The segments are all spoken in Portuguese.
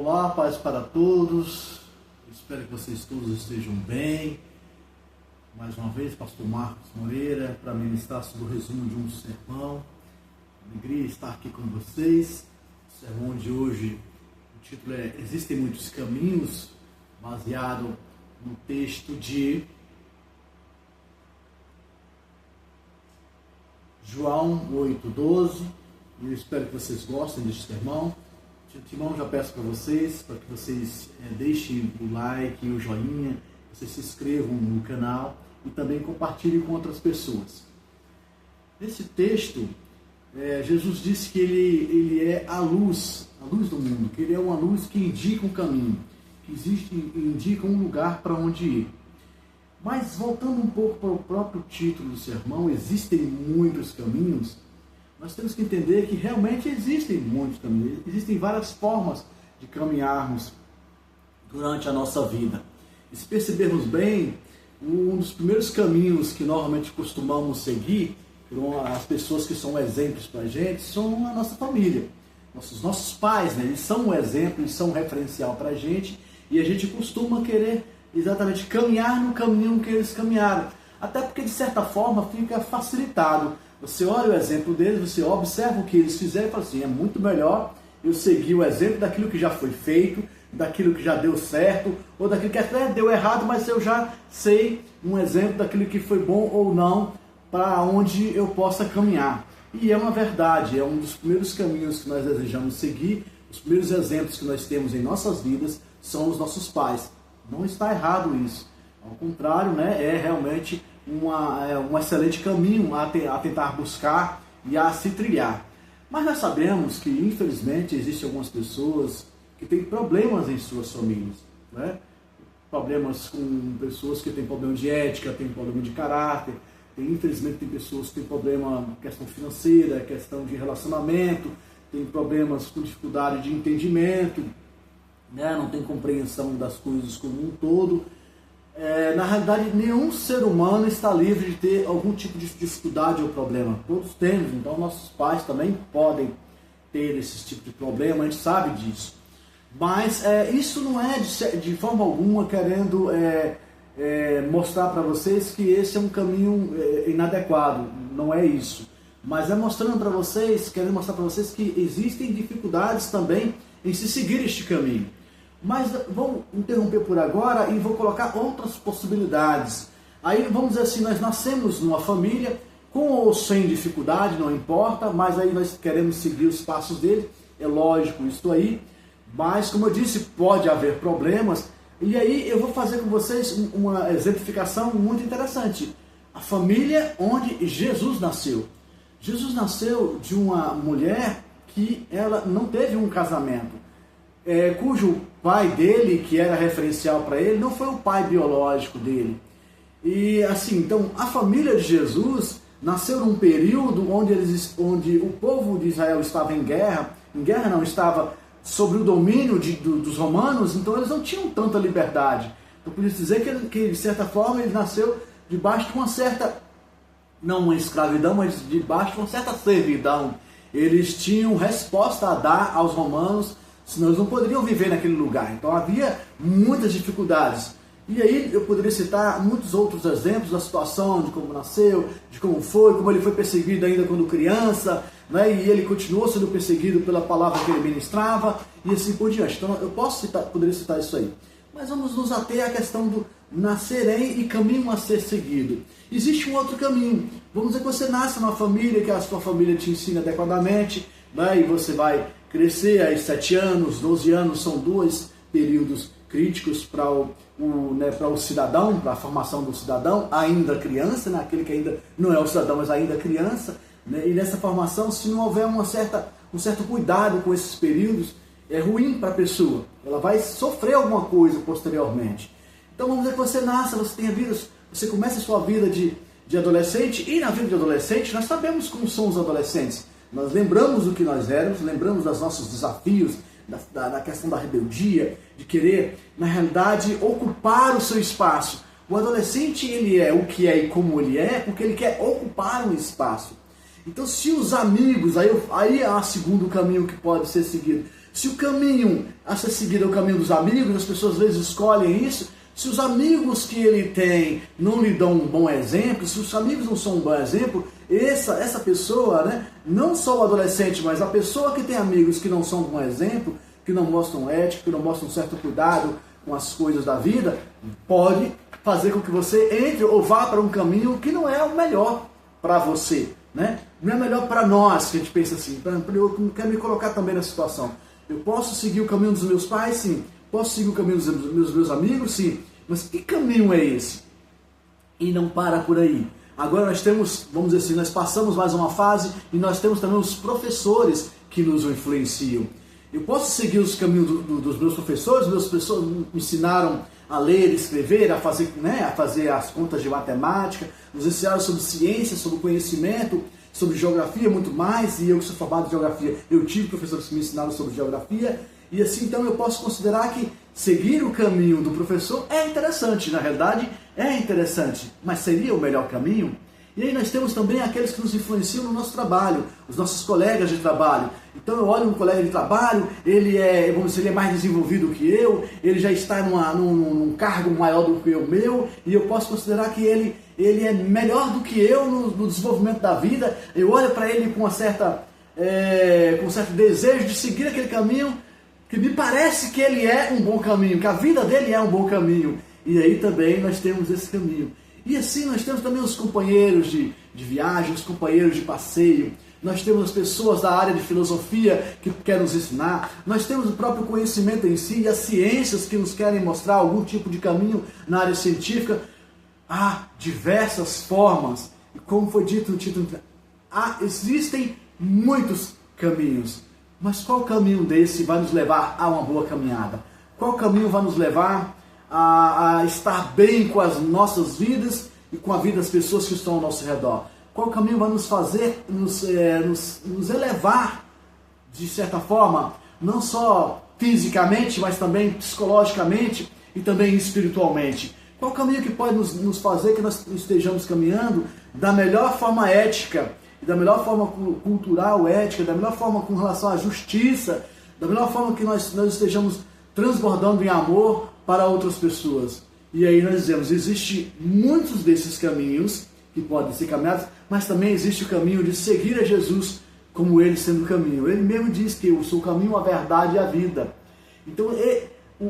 Olá, paz para todos. Espero que vocês todos estejam bem. Mais uma vez, pastor Marcos Moreira, para ministrar sobre o resumo de um sermão. Alegria estar aqui com vocês. O sermão de hoje, o título é Existem Muitos Caminhos, baseado no texto de João 8,12. Eu espero que vocês gostem deste sermão. De antemão, já peço para que vocês deixem o like, o joinha, vocês se inscrevam no canal e também compartilhem com outras pessoas. Nesse texto, Jesus disse que ele é a luz do mundo, que ele é uma luz que indica um caminho, que indica um lugar para onde ir. Mas voltando um pouco para o próprio título do sermão, existem muitos caminhos. Nós temos que entender que realmente existem muitos caminhos, existem várias formas de caminharmos durante a nossa vida. E se percebermos bem, um dos primeiros caminhos que normalmente costumamos seguir, as pessoas que são exemplos para a gente, são a nossa família. Nossos pais, né? Eles são um exemplo, eles são um referencial para a gente, e a gente costuma querer exatamente caminhar no caminho que eles caminharam. Até porque, de certa forma, fica facilitado. Você olha o exemplo deles, você observa o que eles fizeram e fala assim, é muito melhor eu seguir o exemplo daquilo que já foi feito, daquilo que já deu certo, ou daquilo que até deu errado, mas eu já sei um exemplo daquilo que foi bom ou não, para onde eu possa caminhar. E é uma verdade, é um dos primeiros caminhos que nós desejamos seguir, os primeiros exemplos que nós temos em nossas vidas são os nossos pais. Não está errado isso. Ao contrário, né, é realmente um excelente caminho a tentar buscar e a se trilhar. Mas nós sabemos que, infelizmente, existem algumas pessoas que têm problemas em suas famílias, né? Problemas com pessoas que têm problema de ética, têm problema de caráter, infelizmente tem pessoas que têm problema com questão financeira, questão de relacionamento, têm problemas com dificuldade de entendimento, né? Não tem compreensão das coisas como um todo. Na realidade, nenhum ser humano está livre de ter algum tipo de dificuldade ou problema. Todos temos, então nossos pais também podem ter esse tipo de problema, a gente sabe disso. Mas isso não é de forma alguma querendo mostrar para vocês que esse é um caminho inadequado, não é isso. Mas querendo mostrar para vocês que existem dificuldades também em se seguir este caminho. Mas vou interromper por agora e vou colocar outras possibilidades. Aí vamos dizer assim, nós nascemos numa família, com ou sem dificuldade, não importa, mas aí nós queremos seguir os passos dele, é lógico isso aí. Mas como eu disse, pode haver problemas, e aí eu vou fazer com vocês uma exemplificação muito interessante. A família onde Jesus nasceu. Jesus nasceu de uma mulher que ela não teve um casamento. Cujo pai dele, que era referencial para ele, não foi o pai biológico dele. E assim, então, a família de Jesus nasceu num período onde o povo de Israel estava em guerra não, estava sob o domínio dos romanos, então eles não tinham tanta liberdade. Então, por isso dizer que de certa forma, ele nasceu debaixo de uma certa, não uma escravidão, mas debaixo de uma certa servidão. Eles tinham resposta a dar aos romanos, senão eles não poderiam viver naquele lugar. Então havia muitas dificuldades. E aí eu poderia citar muitos outros exemplos da situação, de como nasceu, de como ele foi perseguido ainda quando criança, né? E ele continuou sendo perseguido pela palavra que ele ministrava, e assim por diante. Então eu poderia citar isso aí. Mas vamos nos ater à questão do nascer e caminho a ser seguido. Existe um outro caminho. Vamos dizer que você nasce numa família, que a sua família te ensina adequadamente, né? E você vai crescer aos 7 anos, 12 anos, são 2 períodos críticos para o cidadão, para a formação do cidadão, ainda criança, né? Aquele que ainda não é o cidadão, mas ainda criança, né? E nessa formação, se não houver um certo cuidado com esses períodos, é ruim para a pessoa, ela vai sofrer alguma coisa posteriormente. Então vamos dizer que você nasce, você começa a sua vida de adolescente, e na vida de adolescente nós sabemos como são os adolescentes. Nós lembramos do que nós éramos, lembramos dos nossos desafios, da questão da rebeldia, de querer, na realidade, ocupar o seu espaço. O adolescente, ele é o que é e como ele é, porque ele quer ocupar um espaço. Então, se os amigos, aí há segundo caminho que pode ser seguido. Se o caminho a ser seguido é o caminho dos amigos, as pessoas às vezes escolhem isso. Se os amigos que ele tem não lhe dão um bom exemplo, se os amigos não são um bom exemplo, essa pessoa, né, não só o adolescente, mas a pessoa que tem amigos que não são um bom exemplo, que não mostram ética, que não mostram um certo cuidado com as coisas da vida, pode fazer com que você entre ou vá para um caminho que não é o melhor para você, né? Não é melhor para nós, que a gente pensa assim. Eu quero me colocar também na situação. Eu posso seguir o caminho dos meus pais, sim. Posso seguir o caminho dos meus amigos, sim. Mas que caminho é esse? E não para por aí. Agora nós temos, vamos dizer assim, nós passamos mais uma fase e nós temos também os professores que nos influenciam. Eu posso seguir os caminhos dos meus professores. Meus professores me ensinaram a ler, escrever, a fazer as contas de matemática, nos ensinaram sobre ciência, sobre conhecimento, sobre geografia, muito mais. E eu que sou formado em geografia, eu tive professores que me ensinaram sobre geografia. E assim, então, eu posso considerar que seguir o caminho do professor é interessante. Na realidade, é interessante. Mas seria o melhor caminho? E aí nós temos também aqueles que nos influenciam no nosso trabalho, os nossos colegas de trabalho. Então eu olho um colega de trabalho, ele é mais desenvolvido que eu, ele já está num cargo maior do que o meu, e eu posso considerar que ele é melhor do que eu no desenvolvimento da vida. Eu olho para ele com um certo desejo de seguir aquele caminho, que me parece que ele é um bom caminho, que a vida dele é um bom caminho. E aí também nós temos esse caminho. E assim nós temos também os companheiros de viagem, os companheiros de passeio. Nós temos as pessoas da área de filosofia que querem nos ensinar. Nós temos o próprio conhecimento em si e as ciências que nos querem mostrar algum tipo de caminho na área científica. Há diversas formas. E como foi dito no título, existem muitos caminhos. Mas qual caminho desse vai nos levar a uma boa caminhada? Qual caminho vai nos levar a estar bem com as nossas vidas e com a vida das pessoas que estão ao nosso redor? Qual caminho vai nos fazer, nos elevar, de certa forma, não só fisicamente, mas também psicologicamente e também espiritualmente? Qual caminho que pode nos fazer que nós estejamos caminhando da melhor forma ética, da melhor forma cultural, ética, da melhor forma com relação à justiça, da melhor forma que nós estejamos transbordando em amor para outras pessoas? E aí nós dizemos, existe muitos desses caminhos que podem ser caminhados, mas também existe o caminho de seguir a Jesus como ele sendo o caminho. Ele mesmo diz que eu sou o caminho, a verdade e a vida. Então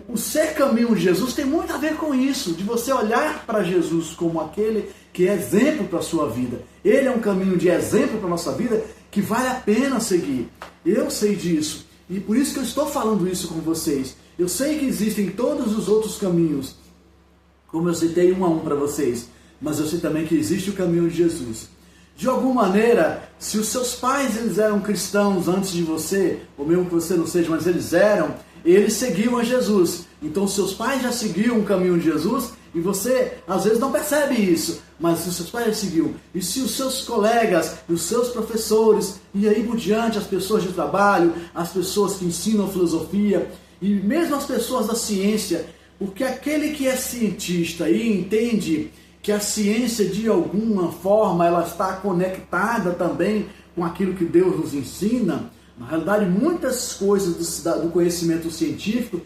o ser caminho de Jesus tem muito a ver com isso, de você olhar para Jesus como aquele que é exemplo para a sua vida. Ele é um caminho de exemplo para a nossa vida que vale a pena seguir. Eu sei disso. E por isso que eu estou falando isso com vocês. Eu sei que existem todos os outros caminhos, como eu citei um a um para vocês. Mas eu sei também que existe o caminho de Jesus. De alguma maneira, se os seus pais eles eram cristãos antes de você, ou mesmo que você não seja, mas eles seguiam a Jesus. Então seus pais já seguiam o caminho de Jesus e você às vezes não percebe isso, mas os seus pais já seguiam. E se os seus colegas, os seus professores, e aí por diante, as pessoas de trabalho, as pessoas que ensinam filosofia, e mesmo as pessoas da ciência, porque aquele que é cientista e entende que a ciência de alguma forma ela está conectada também com aquilo que Deus nos ensina. Na realidade, muitas coisas do conhecimento científico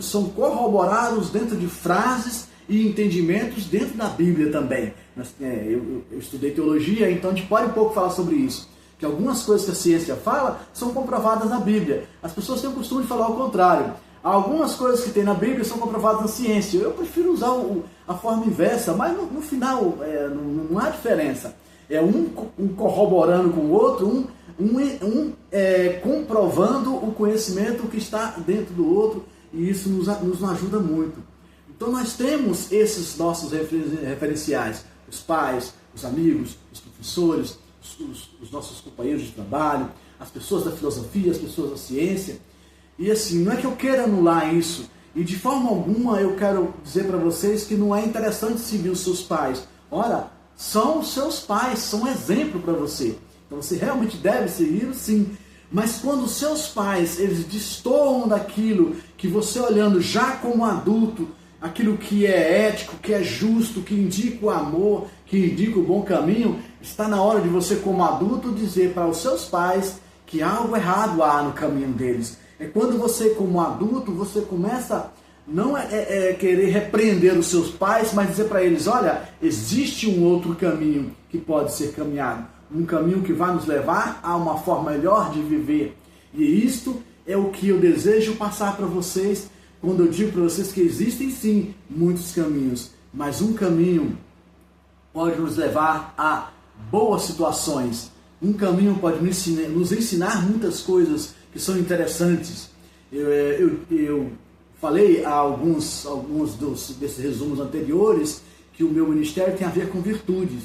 são corroborados dentro de frases e entendimentos dentro da Bíblia também. Eu estudei teologia, então a gente pode um pouco falar sobre isso. Que algumas coisas que a ciência fala são comprovadas na Bíblia. As pessoas têm o costume de falar o contrário. Algumas coisas que tem na Bíblia são comprovadas na ciência. Eu prefiro usar a forma inversa, mas no final não há diferença. É um corroborando com o outro, comprovando o conhecimento que está dentro do outro, e isso nos ajuda muito. Então nós temos esses nossos referenciais, os pais, os amigos, os professores, os nossos companheiros de trabalho, as pessoas da filosofia, as pessoas da ciência. E assim, não é que eu queira anular isso, e de forma alguma eu quero dizer para vocês que não é interessante seguir os seus pais. Ora, são os seus pais, são exemplo para você. Então você realmente deve segui-los, sim. Mas quando os seus pais, eles destoam daquilo que você olhando já como adulto, aquilo que é ético, que é justo, que indica o amor, que indica o bom caminho, está na hora de você como adulto dizer para os seus pais que algo errado há no caminho deles. É quando você, como adulto, você começa não querer repreender os seus pais, mas dizer para eles, olha, existe um outro caminho que pode ser caminhado, um caminho que vai nos levar a uma forma melhor de viver. E isto é o que eu desejo passar para vocês, quando eu digo para vocês que existem sim muitos caminhos, mas um caminho pode nos levar a boas situações. Um caminho pode nos ensinar muitas coisas que são interessantes. Eu falei a alguns desses resumos anteriores que o meu ministério tem a ver com virtudes.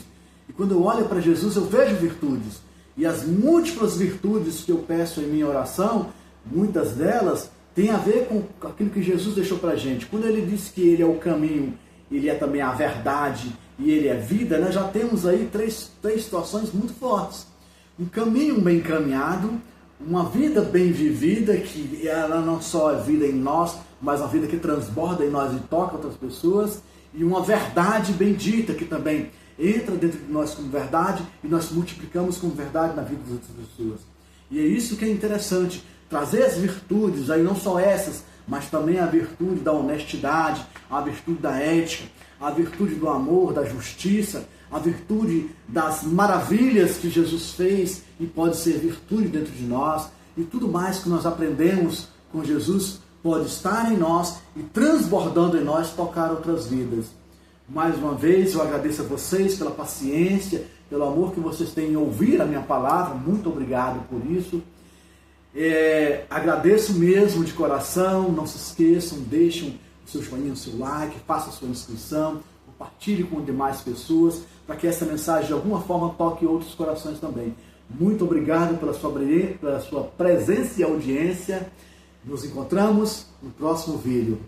E quando eu olho para Jesus, eu vejo virtudes. E as múltiplas virtudes que eu peço em minha oração, muitas delas têm a ver com aquilo que Jesus deixou para a gente. Quando ele disse que ele é o caminho, ele é também a verdade e ele é vida, nós já temos aí três situações muito fortes. Um caminho bem encaminhado, uma vida bem vivida, que ela não só é vida em nós, mas uma vida que transborda em nós e toca outras pessoas, e uma verdade bendita que também entra dentro de nós como verdade e nós multiplicamos como verdade na vida das outras pessoas. E é isso que é interessante, trazer as virtudes, aí não só essas, mas também a virtude da honestidade, a virtude da ética, a virtude do amor, da justiça, a virtude das maravilhas que Jesus fez e pode ser virtude dentro de nós, e tudo mais que nós aprendemos com Jesus pode estar em nós e transbordando em nós tocar outras vidas. Mais uma vez eu agradeço a vocês pela paciência, pelo amor que vocês têm em ouvir a minha palavra, muito obrigado por isso. Agradeço mesmo de coração, não se esqueçam, deixem o seu joinha, o seu like, façam a sua inscrição, compartilhe com demais pessoas, para que essa mensagem de alguma forma toque outros corações também. Muito obrigado pela sua presença e audiência. Nos encontramos no próximo vídeo.